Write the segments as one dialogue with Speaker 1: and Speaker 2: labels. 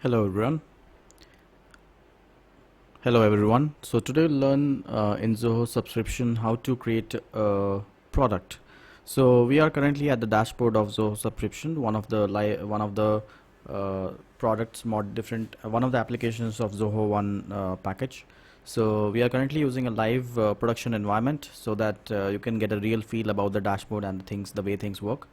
Speaker 1: Hello everyone. So today we'll learn in Zoho subscription how to create a product. So we are currently at the dashboard of Zoho subscription, one of the products, more different one of the applications of Zoho One package. So we are currently using a live production environment so that you can get a real feel about the dashboard and the way things work.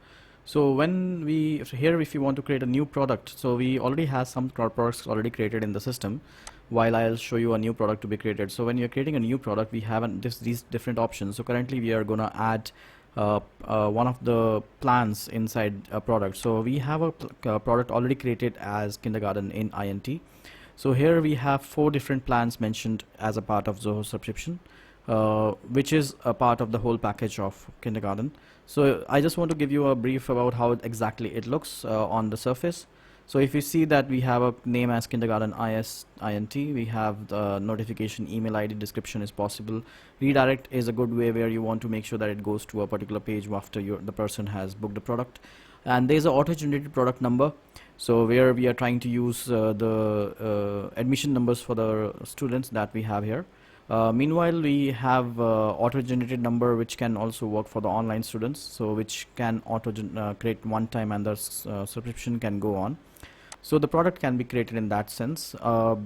Speaker 1: So when if you want to create a new product, so we already have some products already created in the system, while I'll show you a new product to be created. So when you're creating a new product, we have these different options. So currently we are gonna add one of the plans inside a product. So we have a product already created as kindergarten in INT. So here we have 4 different plans mentioned as a part of Zoho subscription, which is a part of the whole package of kindergarten. So I just want to give you a brief about how exactly it looks on the surface. So if you see that we have a name as kindergarten INT, we have the notification, email ID, description is possible. Redirect is a good way where you want to make sure that it goes to a particular page after the person has booked the product. And there's an auto-generated product number, so where we are trying to use the admission numbers for the students that we have here. Meanwhile, we have auto-generated number which can also work for the online students, so which can create one time and the subscription can go on. So the product can be created in that sense.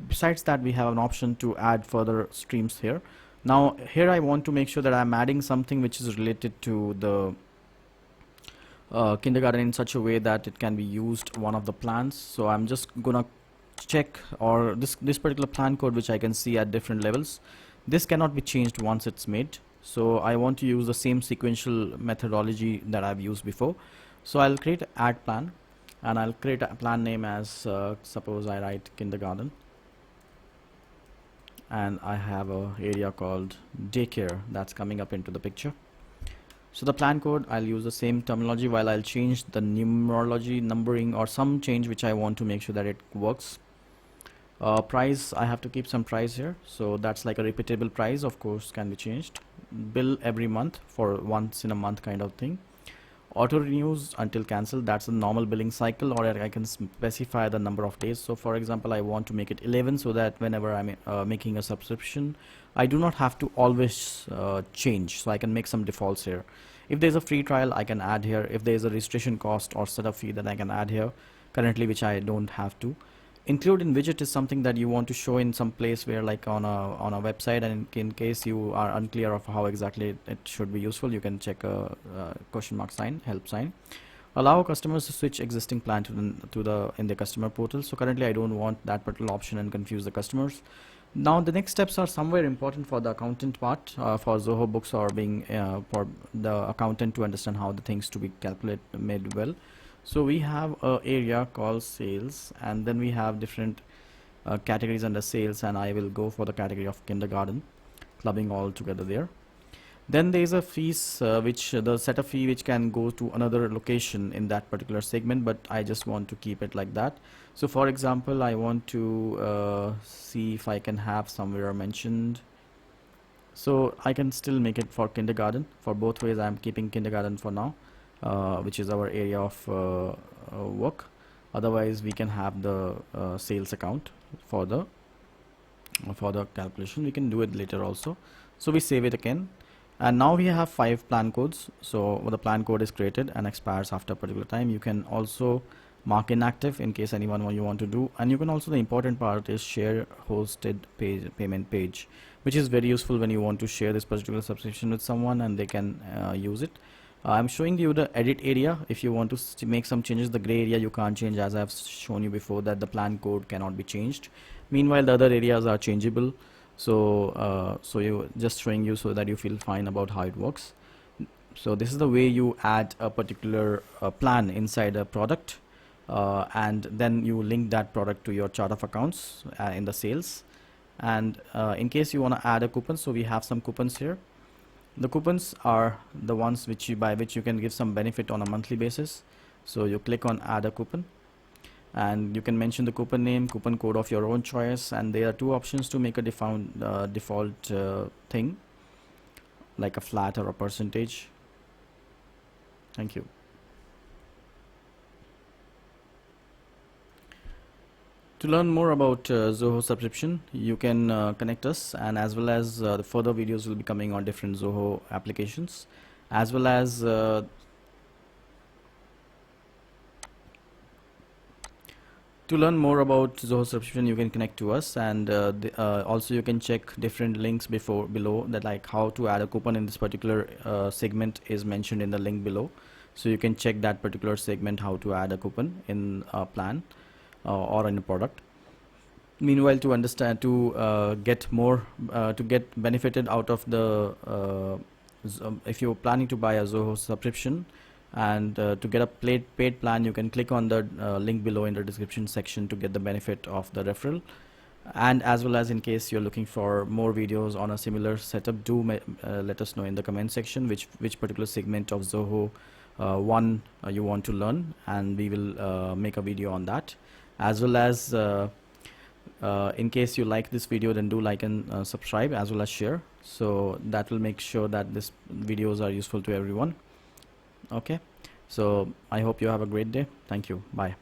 Speaker 1: Besides that, we have an option to add further streams here. Now here I want to make sure that I'm adding something which is related to the kindergarten in such a way that it can be used one of the plans. So I'm just gonna check, or this particular plan code which I can see at different levels, this cannot be changed once it's made. So I want to use the same sequential methodology that I've used before. So I'll create add plan, and I'll create a plan name as suppose I write kindergarten, and I have a area called daycare that's coming up into the picture. So the plan code, I'll use the same terminology, while I'll change the numerology, numbering, or some change which I want to make sure that it works. Price, I have to keep some price here, so that's like a repeatable price, of course, can be changed. Bill every month for once in a month kind of thing. Auto renews until cancel, that's a normal billing cycle, or I can specify the number of days. So for example, I want to make it 11 so that whenever I'm making a subscription, I do not have to always change. So I can make some defaults here. If there's a free trial, I can add here. If there's a registration cost or setup fee, then I can add here currently, which I don't have to. Include in widget is something that you want to show in some place where, like on a website, and in case you are unclear of how exactly it should be useful, you can check a question mark sign, help sign. Allow customers to switch existing plan in the customer portal. So currently I don't want that particular option and confuse the customers. Now the next steps are somewhere important for the accountant part, for Zoho books, or being for the accountant to understand how the things to be made well. So we have a area called sales, and then we have different categories under sales, and I will go for the category of kindergarten, clubbing all together there. Then there is a fees, which the setup fee, which can go to another location in that particular segment, but I just want to keep it like that. So for example, I want to see if I can have somewhere mentioned. So I can still make it for kindergarten. For both ways, I'm keeping kindergarten for now, which is our area of work. Otherwise, we can have the sales account for the calculation. We can do it later also. So we save it again, and now we have 5 plan codes. So the plan code is created and expires after a particular time. You can also mark inactive in case anyone you want to do, and you can also, the important part is share hosted payment page, which is very useful when you want to share this particular subscription with someone and they can use it. I'm showing you the edit area. If you want to make some changes, the gray area you can't change, as I've shown you before that the plan code cannot be changed. Meanwhile, the other areas are changeable. So so you just showing you so that you feel fine about how it works. So this is the way you add a particular plan inside a product, and then you link that product to your chart of accounts in the sales. And in case you want to add a coupon, so we have some coupons here. The coupons are the ones by which you can give some benefit on a monthly basis. So you click on add a coupon, and you can mention the coupon name, coupon code of your own choice, and there are 2 options to make a default thing, like a flat or a percentage. Thank you. To learn more about ZOHO subscription, you can connect us, and as well as the further videos will be coming on different ZOHO applications, as well as to learn more about ZOHO subscription, you can connect to us, and also you can check different links below that, like how to add a coupon in this particular segment is mentioned in the link below. So you can check that particular segment, how to add a coupon in a plan or in a product. Meanwhile, to understand, to get more, to get benefited out of the, if you're planning to buy a ZOHO subscription, and to get a paid plan, you can click on the link below in the description section to get the benefit of the referral. And as well as, in case you're looking for more videos on a similar setup, do let us know in the comment section which particular segment of ZOHO you want to learn, and we will make a video on that. As well as in case you like this video, then do like and subscribe, as well as share, so that will make sure that this videos are useful to everyone. Okay, so I hope you have a great day. Thank you. Bye.